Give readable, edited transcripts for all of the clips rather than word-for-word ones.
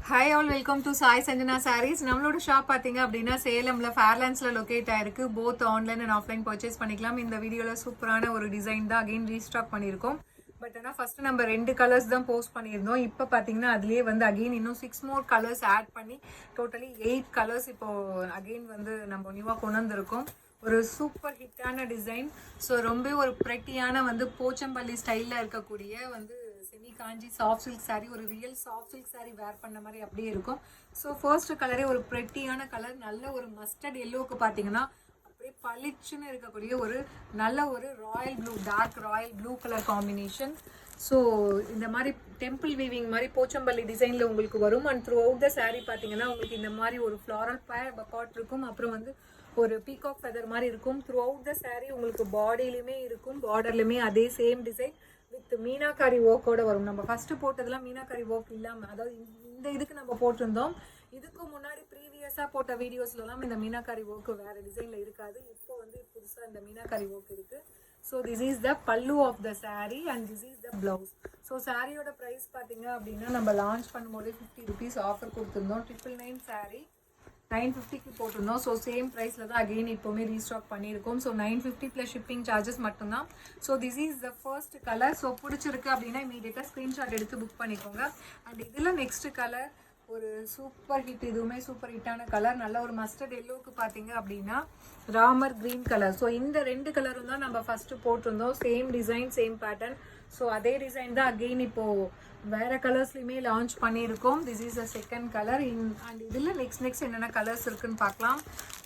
Hi all welcome to Sai Sanjana Sarees. நம்மளோட shop பார்த்தீங்க அப்படின்னா சேலம்ல ஃபேர்லாண்ட்ஸ்ல லொக்கேட் ஆயிருக்கு. Both online and offline purchase பண்ணிக்கலாம். இந்த வீடியோல சூப்பரான ஒரு டிசைன் தான் அகைன் ரீஸ்டாக் பண்ணியிருக்கோம். பட் ஆனால் ஃபர்ஸ்ட் நம்ம 2 கலர்ஸ் தான் போஸ்ட் பண்ணியிருந்தோம். இப்போ பார்த்தீங்கன்னா அதுலேயே வந்து அகெயின் இன்னும் 6 more கலர்ஸ் ஆட் பண்ணி டோட்டலி 8 கலர்ஸ் இப்போ அகெயின் வந்து நம்ம நியூவாக கொண்டு வந்திருக்கோம். ஒரு சூப்பர் ஹிட்டான டிசைன். ஸோ ரொம்ப ஒரு ப்ரெட்டியான வந்து போச்சம்பள்ளி ஸ்டைலில் இருக்கக்கூடிய வந்து செமி காஞ்சி சாஃப்ட் சில்க் சாரீ, ஒரு ரியல் சாஃப்ட் சில்க் சாரீ வேர் பண்ண மாதிரி அப்படியே இருக்கும். ஸோ ஃபர்ஸ்ட் கலரே ஒரு ப்ரெட்டியான கலர், நல்ல ஒரு மஸ்டர்ட் எல்லோவுக்கு பார்த்தீங்கன்னா அப்படியே பளிச்சுன்னு இருக்கக்கூடிய ஒரு நல்ல ஒரு royal blue, dark royal blue colour combination. So இந்த மாதிரி டெம்பிள் வீவிங் மாதிரி போச்சம்பள்ளி டிசைனில் உங்களுக்கு வரும். And throughout the saree பார்த்தீங்கன்னா உங்களுக்கு இந்த மாதிரி ஒரு ஃப்ளாரல் பக்காட் இருக்கும். அப்புறம் வந்து ஒரு பீகாக் ஃபெதர் மாதிரி இருக்கும். த்ரூ அவுட் த சாரீ உங்களுக்கு பாடியிலுமே இருக்கும், பார்டர்லையுமே அதே சேம் டிசைன் வித் மீனாக்காரி ஒர்க்கோட வரும். நம்ம ஃபர்ஸ்ட் போட்டதெல்லாம் மீனாக்காரி ஒர்க் இல்லாமல், அதாவது இந்த இதுக்கு நம்ம போட்டிருந்தோம். இதுக்கு முன்னாடி ப்ரீவியஸாக போட்ட வீடியோஸ்லாம் இந்த மீனாக்காரி ஒர்க் வேறு டிசைனில் இருக்காது. இப்போ வந்து புதுசாக இந்த மீனாக்காரி ஒர்க் இருக்குது. So this is the pallu of the saree and this is the blouse. So சாரியோட ப்ரைஸ் பார்த்தீங்க அப்படின்னா நம்ம லான்ச் பண்ணும்போது 50 rupees ஆஃபர் கொடுத்துருந்தோம். 999 சாரீ 950க்கு போட்டிருந்தோம். ஸோ சேம் ப்ரைஸில் தான் அகெயின் இப்போவுமே ரீஸ்டாக் பண்ணியிருக்கோம். ஸோ 950 ப்ளஸ் ஷிப்பிங் சார்ஜஸ் மட்டும்தான். So this is the first colour. So பிடிச்சிருக்கு அப்படின்னா இமீடியட்டாக ஸ்க்ரீன்ஷாட் எடுத்து புக் பண்ணிக்கோங்க. அண்ட் இதில் நெக்ஸ்ட் கலர் ஒரு சூப்பர் ஹிட், இதுவுமே சூப்பர் ஹிட்டான கலர். நல்ல ஒரு மஸ்டர்ட் எல்லோவுக்கு பார்த்தீங்க அப்படின்னா ராமர் கிரீன் கலர். ஸோ இந்த 2 கலரும் தான் நம்ம ஃபஸ்ட்டு போட்டிருந்தோம். Same design, same pattern. So அதே டிசைன் தான் அகெயின் இப்போது வேறு கலர்ஸ்லையுமே லான்ச் பண்ணியிருக்கோம். This is a second colour. And இதில் நெக்ஸ்ட் என்னென்ன கலர்ஸ் இருக்குன்னு பார்க்கலாம்.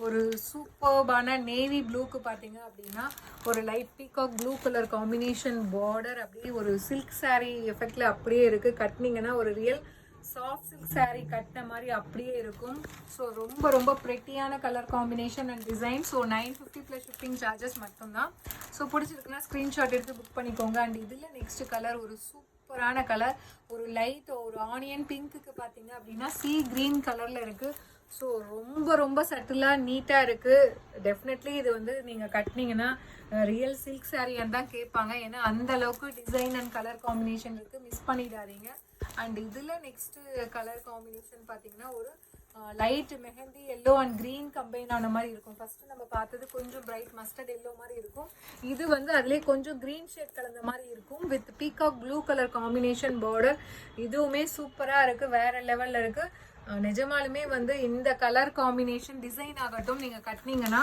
ஒரு சூப்பர்பான நேவி ப்ளூக்கு பார்த்தீங்க அப்படின்னா ஒரு light peacock blue colour combination border, அப்படியே ஒரு சில்க் சாரீ எஃபெக்டில் அப்படியே இருக்குது. கட்டினீங்கன்னா ஒரு ரியல் சாஃப்ட் சில்க் சாரீ கட்டின மாதிரி அப்படியே இருக்கும். ஸோ ரொம்ப ரொம்ப ப்ரெட்டியான colour combination and design. So 950 plus shipping charges மட்டும்தான். ஸோ பிடிச்சிருக்குன்னா ஸ்க்ரீன்ஷாட் எடுத்து புக் பண்ணிக்கோங்க. அண்ட் இதில் நெக்ஸ்ட் கலர் ஒரு சூப்பரான கலர், ஒரு லைட் ஒரு ஆனியன் பிங்க்குக்கு பார்த்தீங்க அப்படின்னா சீ கிரீன் கலரில் இருக்குது. ஸோ ரொம்ப ரொம்ப சட்டிலாக நீட்டாக இருக்குது. டெஃபினெட்லி இது வந்து நீங்கள் கட்டினீங்கன்னா ரியல் சில்க் சாரியான்னு தான் கேட்பாங்க. ஏன்னா அந்த அளவுக்கு டிசைன் அண்ட் கலர் காம்பினேஷன் இருக்குது, மிஸ் பண்ணிடாதீங்க. அண்ட் இதில் நெக்ஸ்ட்டு கலர் காம்பினேஷன் பார்த்தீங்கன்னா ஒரு light mehndi yellow and green combine ஆன மாதிரி இருக்கும். ஃபஸ்ட்டு நம்ம பார்த்தது கொஞ்சம் பிரைட் மஸ்டர்ட் எல்லோ மாதிரி இருக்கும். இது வந்து அதிலே கொஞ்சம் க்ரீன் ஷேட் கலந்த மாதிரி இருக்கும் with peacock blue colour combination border. இதுவுமே சூப்பராக இருக்குது, வேறு லெவலில் இருக்குது. நிஜமாலுமே வந்து இந்த கலர் காம்பினேஷன் டிசைன் ஆகட்டும், நீங்கள் கட்டினீங்கன்னா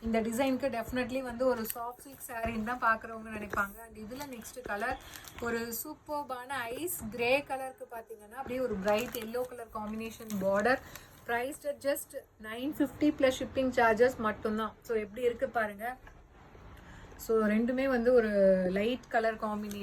இந்த டிசைனுக்கு டெஃபினெட்லி வந்து ஒரு சாஃப்ட் சில்க் சாரின்னு தான் பார்க்குறவங்க நினைப்பாங்க. அண்ட் இதில் நெக்ஸ்ட் கலர் ஒரு சூப்பர்பான ஐஸ் கிரே கலருக்கு பார்த்தீங்கன்னா அப்படியே ஒரு bright yellow colour combination border. Priced just 950 plus shipping charges மட்டும்தான். ஸோ எப்படி இருக்குது பாருங்கள். ஸோ ரெண்டுமே வந்து ஒரு லைட் கலர் காம்பினேஷன்.